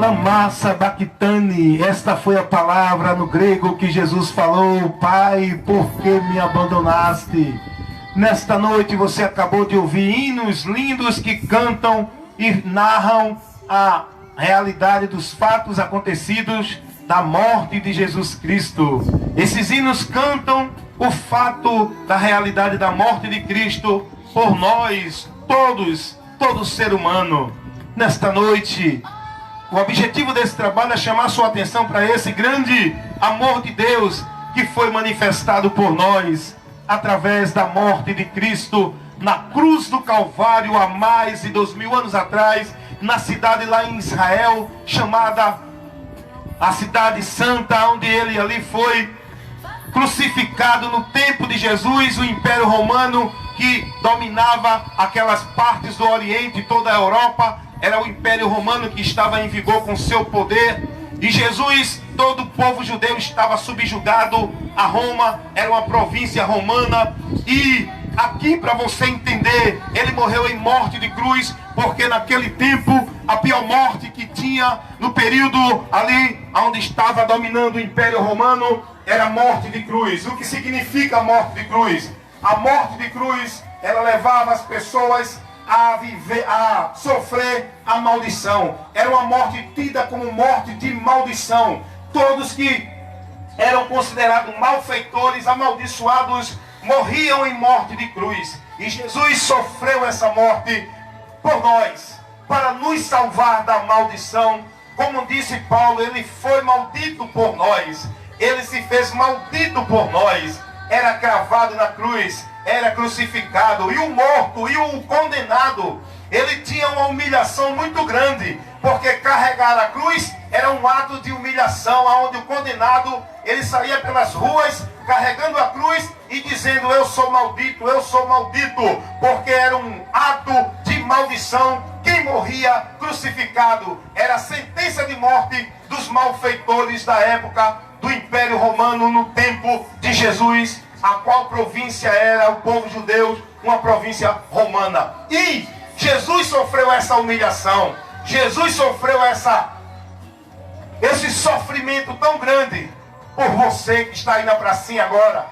lama sabachthani. Esta foi a palavra no grego que Jesus falou: Pai, por que me abandonaste? Nesta noite você acabou de ouvir hinos lindos que cantam e narram a realidade dos fatos acontecidos da morte de Jesus Cristo. Esses hinos cantam o fato da realidade da morte de Cristo por nós, todo ser humano. Nesta noite, o objetivo desse trabalho é chamar sua atenção para esse grande amor de Deus que foi manifestado por nós através da morte de Cristo na cruz do Calvário há mais de 2000 anos atrás, na cidade lá em Israel, chamada a Cidade Santa, onde ele ali foi crucificado. No tempo de Jesus, o Império Romano, que dominava aquelas partes do Oriente, toda a Europa, era o Império Romano que estava em vigor com seu poder. E Jesus, todo o povo judeu estava subjugado a Roma, era uma província romana. E aqui, para você entender, ele morreu em morte de cruz, porque naquele tempo a pior morte que tinha no período ali onde estava dominando o Império Romano era a morte de cruz. O que significa a morte de cruz? A morte de cruz, ela levava as pessoas a sofrer a maldição. Era uma morte tida como morte de maldição. Todos que eram considerados malfeitores, amaldiçoados, morriam em morte de cruz. E Jesus sofreu essa morte por nós, para nos salvar da maldição. Como disse Paulo, ele foi maldito por nós, ele se fez maldito por nós, era cravado na cruz, era crucificado. E o morto e o condenado, ele tinha uma humilhação muito grande, porque carregar a cruz era um ato de humilhação, onde o condenado, ele saía pelas ruas carregando a cruz e dizendo: eu sou maldito, porque era um ato de maldição. Quem morria crucificado era a sentença de morte dos malfeitores da época do Império Romano, no tempo de Jesus, a qual província era o povo judeu, uma província romana. E Jesus sofreu essa humilhação, Jesus sofreu esse sofrimento tão grande por você que está aí na pracinha agora,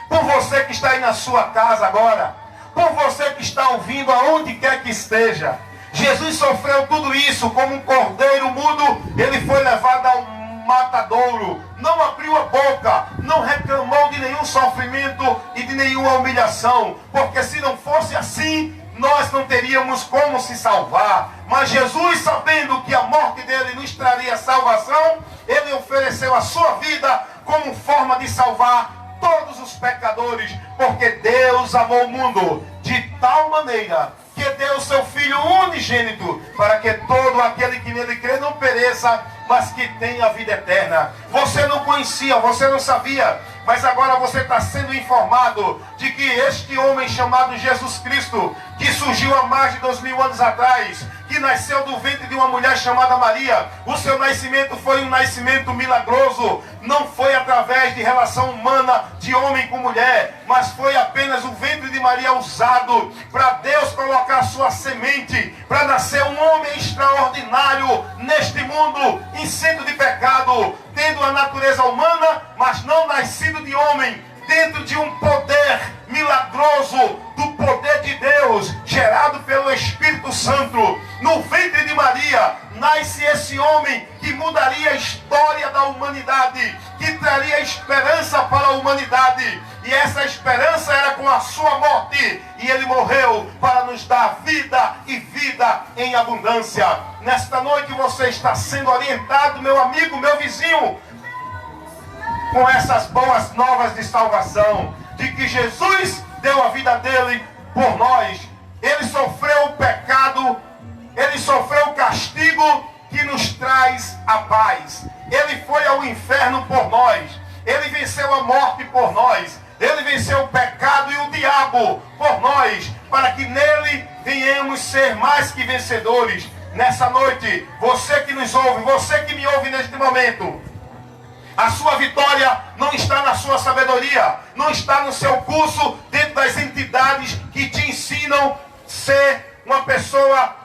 por você que está aí na sua casa agora, por você que está ouvindo aonde quer que esteja. Jesus sofreu tudo isso como um cordeiro mudo. Ele foi levado ao matadouro, não abriu a boca, não reclamou de nenhum sofrimento e de nenhuma humilhação, porque se não fosse assim, nós não teríamos como se salvar. Mas Jesus, sabendo que a morte dele nos traria salvação, ele ofereceu a sua vida como forma de salvar todos os pecadores, porque Deus amou o mundo de tal maneira que deu seu Filho unigênito, para que todo aquele que nele crê não pereça, mas que tenha a vida eterna. Você não conhecia, você não sabia, mas agora você está sendo informado de que este homem chamado Jesus Cristo, que surgiu há mais de 2000 anos atrás, que nasceu do ventre de uma mulher chamada Maria, o seu nascimento foi um nascimento milagroso, não foi através de relação humana de homem com mulher, mas foi apenas o ventre de Maria usado para Deus colocar sua semente, para nascer um homem extraordinário neste mundo, isento de pecado, tendo a natureza humana, mas não nascido de homem, dentro de um poder milagroso, do poder de Deus, gerado pelo Espírito Santo. No ventre de Maria, nasce esse homem que mudaria a história da humanidade, que traria esperança para a humanidade. E essa esperança era com a sua morte. E ele morreu para nos dar vida e vida em abundância. Nesta noite você está sendo orientado, meu amigo, meu vizinho, com essas boas novas de salvação, de que Jesus deu a vida dele por nós. Ele sofreu o pecado, ele sofreu o castigo que nos traz a paz. Ele foi ao inferno por nós, ele venceu a morte por nós, ele venceu o pecado e o diabo por nós, para que nele venhamos ser mais que vencedores. Nessa noite, você que nos ouve, você que me ouve neste momento, a sua vitória não está na sua sabedoria, não está no seu curso dentro das entidades que te ensinam a ser uma pessoa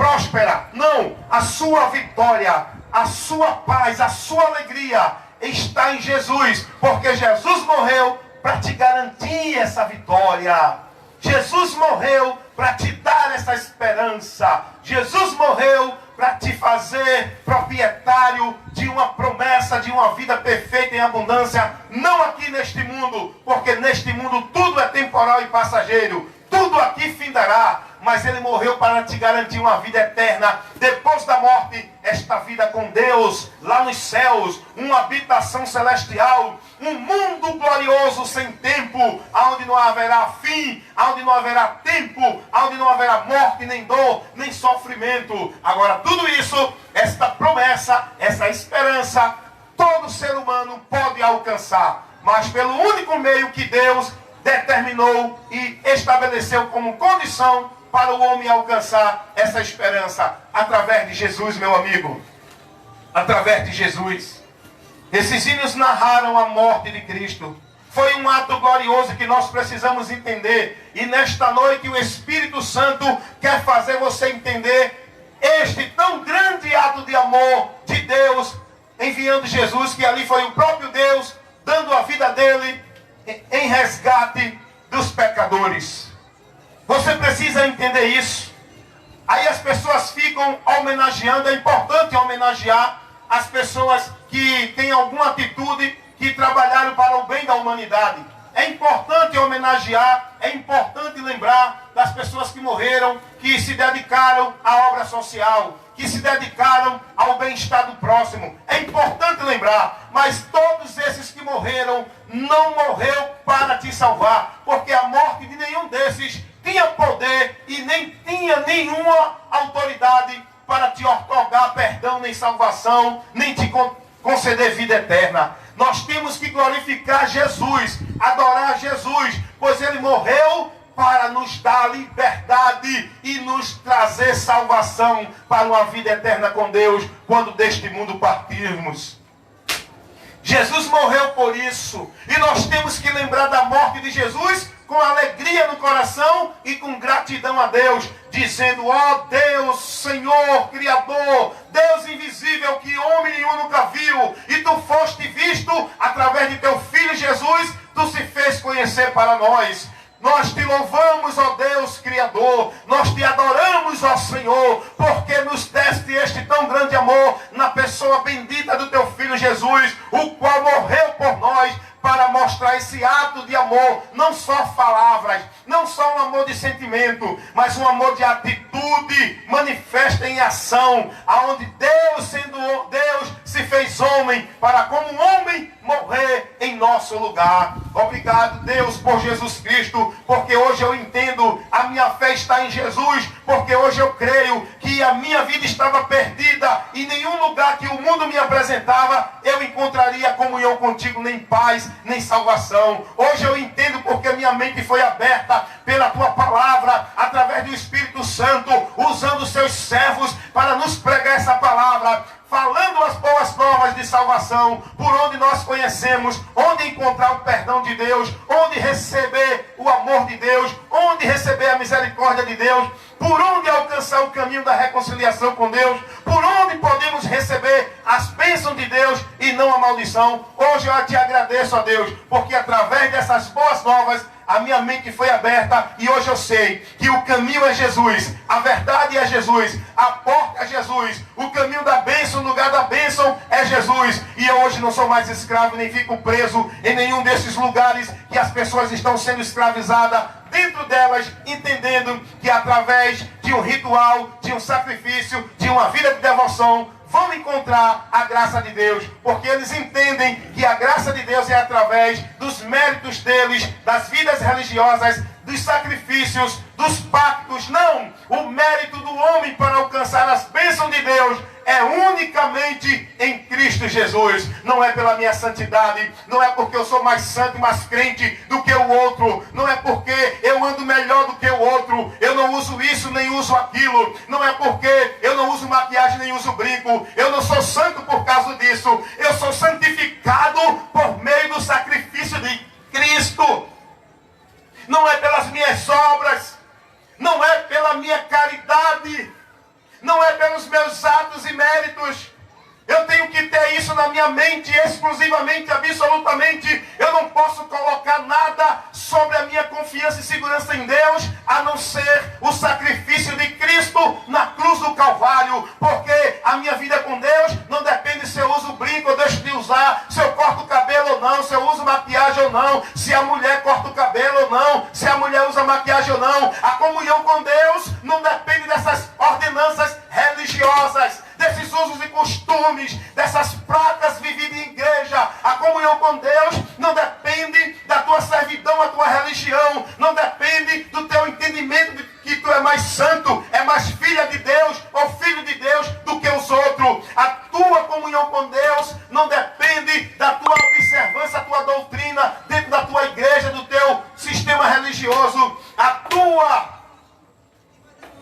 próspera. Não, a sua vitória, a sua paz, a sua alegria está em Jesus, porque Jesus morreu para te garantir essa vitória. Jesus morreu para te dar essa esperança. Jesus morreu para te fazer proprietário de uma promessa, de uma vida perfeita em abundância, não aqui neste mundo, porque neste mundo tudo é temporal e passageiro, tudo aqui findará, mas ele morreu para te garantir uma vida eterna, depois da morte, esta vida com Deus, lá nos céus, uma habitação celestial, um mundo glorioso sem tempo, onde não haverá fim, onde não haverá tempo, onde não haverá morte, nem dor, nem sofrimento. Agora, tudo isso, esta promessa, essa esperança, todo ser humano pode alcançar, mas pelo único meio que Deus determinou e estabeleceu como condição para o homem alcançar essa esperança, através de Jesus, meu amigo. Através de Jesus. Esses hinos narraram a morte de Cristo. Foi um ato glorioso que nós precisamos entender. E nesta noite o Espírito Santo quer fazer você entender este tão grande ato de amor de Deus, enviando Jesus, que ali foi o próprio Deus, dando a vida dele em resgate dos pecadores. Você precisa entender isso. Aí as pessoas ficam homenageando. É importante homenagear as pessoas que têm alguma atitude, que trabalharam para o bem da humanidade. É importante homenagear, é importante lembrar das pessoas que morreram, que se dedicaram à obra social, que se dedicaram ao bem-estar do próximo. É importante lembrar, mas todos esses que morreram, não morreu para te salvar, porque a morte de nenhum desses tinha poder e nem tinha nenhuma autoridade para te otorgar perdão, nem salvação, nem te conceder vida eterna. Nós temos que glorificar Jesus, adorar Jesus, pois Ele morreu para nos dar liberdade e nos trazer salvação para uma vida eterna com Deus, quando deste mundo partirmos. Jesus morreu por isso, e nós temos que lembrar da morte de Jesus com alegria no coração e com gratidão a Deus, dizendo: ó Deus, Senhor, Criador, Deus invisível que homem nenhum nunca viu, e tu foste visto através de teu Filho Jesus, tu se fez conhecer para nós. Nós te louvamos, ó Deus Criador, nós te adoramos, ó Senhor, porque nos deste este tão grande amor na pessoa bendita do teu Filho Jesus, o qual morreu por nós, para mostrar esse ato de amor, não só palavras, não só um amor de sentimento, mas um amor de atitude, manifesta em ação, aonde Deus, sendo Deus, se fez homem, para como homem morrer em nosso lugar. Obrigado, Deus, por Jesus Cristo, porque hoje eu entendo, a minha fé está em Jesus, porque hoje eu creio que a minha vida estava perdida, e em nenhum lugar que o mundo me apresentava, eu encontraria comunhão contigo, nem paz, nem salvação. Hoje eu entendo porque minha mente foi aberta pela tua palavra, através do Espírito Santo, usando os seus servos para nos pregar essa palavra, falando as boas novas de salvação, por onde nós conhecemos, onde encontrar o perdão de Deus, onde receber o amor de Deus, onde receber a misericórdia de Deus, por onde alcançar o caminho da reconciliação com Deus, por onde podemos receber as bênçãos de Deus e não a maldição. Hoje eu te agradeço, ó Deus, porque através dessas boas novas, a minha mente foi aberta, e hoje eu sei que o caminho é Jesus, a verdade é Jesus, a porta é Jesus, o caminho da bênção, o lugar da bênção é Jesus. E eu hoje não sou mais escravo, nem fico preso em nenhum desses lugares que as pessoas estão sendo escravizadas dentro delas, entendendo que através de um ritual, de um sacrifício, de uma vida de devoção, vão encontrar a graça de Deus, porque eles entendem que a graça de Deus é através dos méritos deles, das vidas religiosas, dos sacrifícios, dos pactos. Não! O mérito do homem para alcançar as bênçãos de Deus é unicamente em Cristo Jesus. Não é pela minha santidade, não é porque eu sou mais santo e mais crente do que o outro, não é porque eu ando melhor do que o outro, eu não uso isso nem uso aquilo, não é porque eu não uso maquiagem nem uso brinco, eu não sou santo por causa disso, eu sou santificado por meio do sacrifício de Cristo. Não é pelas minhas obras, não é pela minha caridade, pelos meus atos e méritos. Eu tenho que ter isso na minha mente, exclusivamente, absolutamente. Eu não posso colocar nada sobre a minha confiança e segurança em Deus, a não ser o sacrifício de Cristo na cruz do Calvário. Porque a minha vida com Deus não depende se eu uso brinco ou deixo de usar, se eu corto o cabelo ou não, se eu uso maquiagem ou não, se a mulher corta o cabelo ou não, se a mulher usa maquiagem ou não. A comunhão com Deus não depende dessas ordenanças religiosas, desses usos e costumes, dessas práticas vividas em igreja. A comunhão com Deus não depende da tua servidão, a tua religião, não depende do teu entendimento de que tu é mais santo, é mais filha de Deus ou filho de Deus do que os outros. A tua comunhão com Deus não depende da tua observância, a tua doutrina dentro da tua igreja, do teu sistema religioso. A tua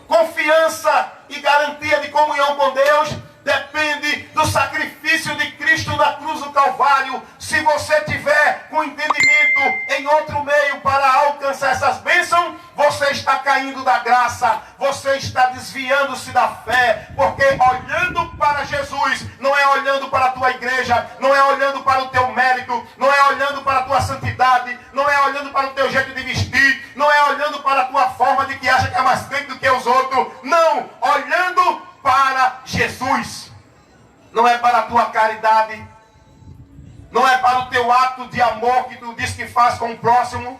confiança e garantia de comunhão com Deus depende do sacrifício de Cristo na cruz do Calvário. Se você tiver com entendimento em outro meio para alcançar essas bênçãos, você está caindo da graça, você está desviando-se da fé, porque olhando para Jesus, não é olhando para a tua igreja, não é olhando para o teu mérito, não é olhando para a tua santidade, não é olhando para o teu jeito de vestir, não é olhando para a tua forma de que acha que é mais crente do que os outros, não, olhando para Jesus. Não é para a tua caridade, não é para o teu ato de amor que tu diz que faz com o próximo.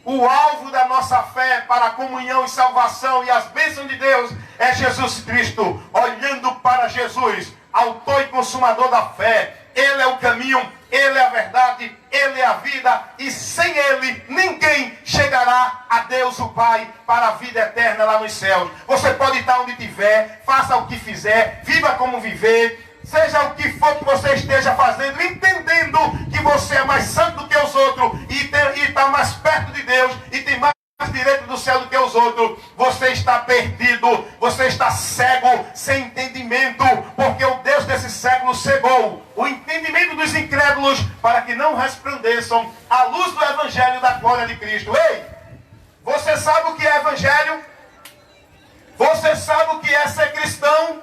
O alvo da nossa fé para a comunhão e salvação e as bênçãos de Deus é Jesus Cristo. Olhando para Jesus, autor e consumador da fé. Ele é o caminho, Ele é a verdade, Ele é a vida, e sem Ele ninguém chegará a Deus o Pai para a vida eterna lá nos céus. Você pode estar onde estiver, faça o que fizer, viva como viver, seja o que for que você esteja fazendo, entendendo que você é mais santo do que os outros e está mais perto de Deus e tem mais direito do céu do que os outros. Você está perdido, você está cego, sem entendimento, porque o Deus desse século cegou o entendimento dos incrédulos para que não resplandeçam a luz do Evangelho da glória de Cristo. Ei, você sabe o que é Evangelho? Você sabe o que é ser cristão?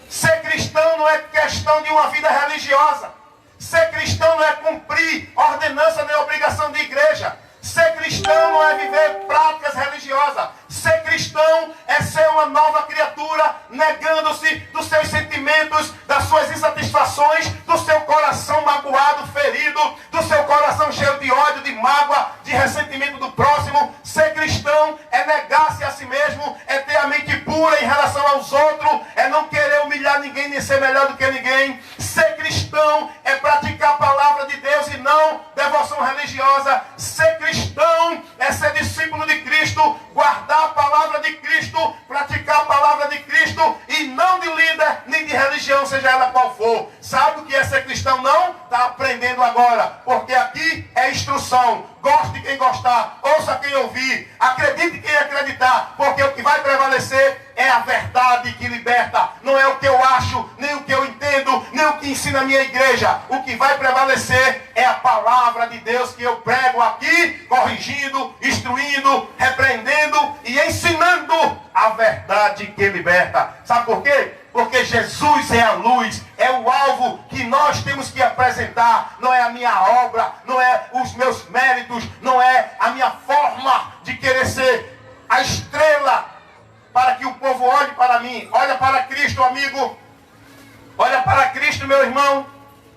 Ser cristão não é questão de uma vida religiosa. Ser cristão não é cumprir ordenança nem obrigação de igreja. Ser cristão não é viver práticas religiosas. Ser cristão é ser uma nova criatura, negando-se dos seus sentimentos, das suas insatisfações, do seu coração magoado, ferido, do seu coração cheio de ódio, de mágoa, de ressentimento do próximo. Ser cristão é negar-se a si mesmo, é ter a mente pura em relação aos outros, é não querer humilhar ninguém nem ser melhor do que ninguém. Ser cristão é praticar a palavra de Deus e não devoção religiosa. Ser cristão é ser discípulo de Cristo, guardar a palavra de Cristo, praticar a palavra de Cristo e não de líder nem de religião, seja ela qual for. Sabe o que é ser cristão? Não? Está aprendendo agora, porque aqui é instrução. Goste quem gostar, ouça quem ouvir, acredite quem acreditar, porque o que vai prevalecer é a verdade que liberta. Não é o que eu acho, nem o que eu entendo, nem o que ensina a minha igreja. O que vai prevalecer é a palavra de Deus que eu prego aqui, corrigindo, instruindo, repreendendo e ensinando a verdade que liberta. Sabe por quê? Porque Jesus é a luz, é o alvo que nós temos que apresentar. Não é a minha obra, não é os meus méritos, não é a minha forma de querer ser a estrela para que o povo olhe para mim. Olha para Cristo, amigo. Olha para Cristo, meu irmão.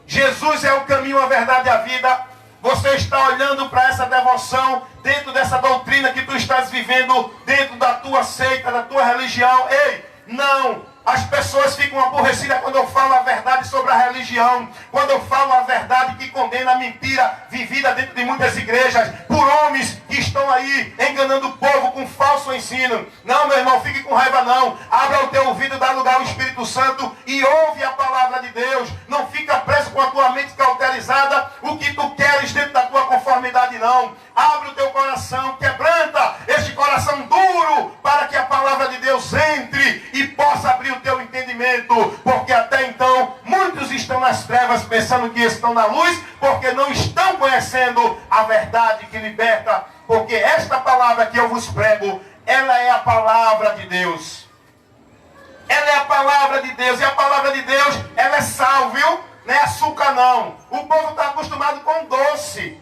Jesus é o caminho, a verdade e a vida. Você está olhando para essa devoção dentro dessa doutrina que tu estás vivendo, dentro da tua seita, da tua religião. Ei, não! As pessoas ficam aborrecidas quando eu falo a verdade sobre a religião, quando eu falo a verdade que condena a mentira vivida dentro de muitas igrejas, por homens que estão aí enganando o povo com falso ensino. Não, meu irmão, fique com raiva não. Abra o teu ouvido, dá lugar ao Espírito Santo e ouve a palavra de Deus. Não fica preso com a tua mente cauterizada, o que tu queres dentro da tua conformidade, não. Abre o teu coração, quebranta este coração duro, para que a palavra de Deus entre e possa abrir o teu entendimento, porque até então muitos estão nas trevas pensando que estão na luz, porque não estão conhecendo a verdade que liberta, porque esta palavra que eu vos prego, ela é a palavra de Deus. palavra de Deus. E a palavra de Deus, ela é sal, viu? Não é açúcar, não. O povo está acostumado com doce.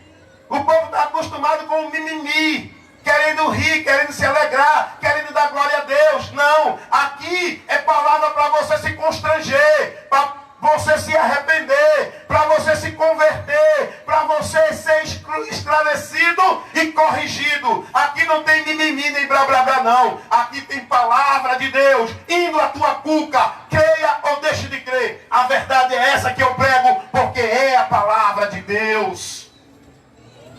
O povo está acostumado com mimimi. Querendo rir, querendo se alegrar, querendo dar glória a Deus. Não. Aqui é palavra para você se constranger, para você se arrepender, para você se converter, para você ser esclarecido e corrigido. Aqui não tem mimimi nem blá blá blá, não. Aqui tem palavra de Deus indo à tua cuca. Creia ou deixe de crer. A verdade é essa que eu prego, porque é a palavra de Deus.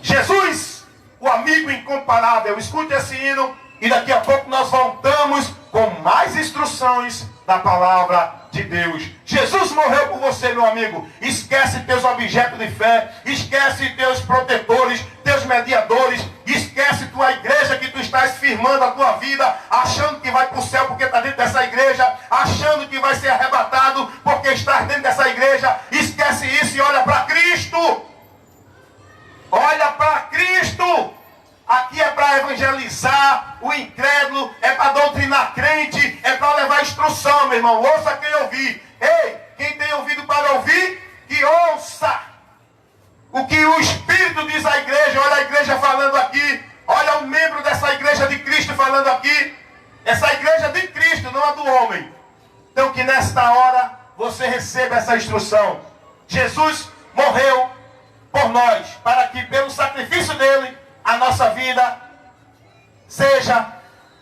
Jesus, o amigo incomparável. Escute esse hino e daqui a pouco nós voltamos com mais instruções da palavra de Deus. Jesus morreu por você, meu amigo. Esquece teus objetos de fé, esquece teus protetores, teus mediadores, esquece tua igreja que tu estás firmando a tua vida, achando que vai para o céu porque está dentro dessa igreja, achando que vai ser arrebatado porque estás dentro dessa igreja. Esquece isso e olha para Cristo. Olha para Cristo. Aqui é para evangelizar o incrédulo, é para doutrinar crente, é para levar instrução, meu irmão. Ouça quem ouvir. Ei, quem tem ouvido para ouvir, que ouça o que o Espírito diz à igreja. Olha a igreja falando aqui, olha o membro dessa igreja de Cristo falando aqui. Essa igreja de Cristo, não a do homem. Então que nesta hora você receba essa instrução. Jesus morreu por nós, para que pelo sacrifício dele, a nossa vida seja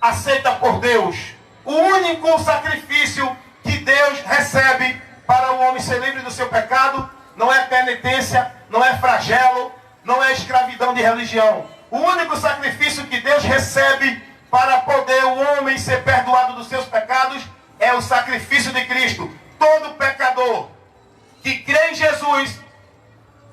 aceita por Deus. O único sacrifício que Deus recebe para o homem ser livre do seu pecado não é penitência, não é flagelo, não é escravidão de religião. O único sacrifício que Deus recebe para poder o homem ser perdoado dos seus pecados é o sacrifício de Cristo. Todo pecador que crê em Jesus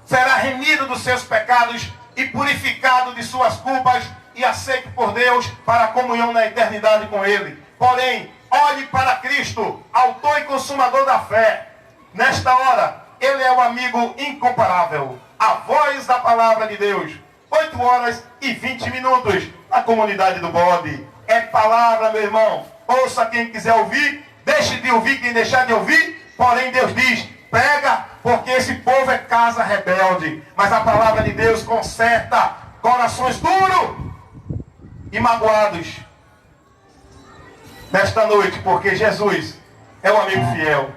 será remido dos seus pecados e purificado de suas culpas e aceito por Deus para a comunhão na eternidade com Ele. Porém, olhe para Cristo, autor e consumador da fé. Nesta hora, Ele é o amigo incomparável, a voz da palavra de Deus. 8h20 na comunidade do Bode. É palavra, meu irmão. Ouça quem quiser ouvir, deixe de ouvir quem deixar de ouvir. Porém, Deus diz, prega, porque esse povo é casa rebelde. Mas a palavra de Deus conserta corações duros e magoados nesta noite, porque Jesus é um amigo fiel.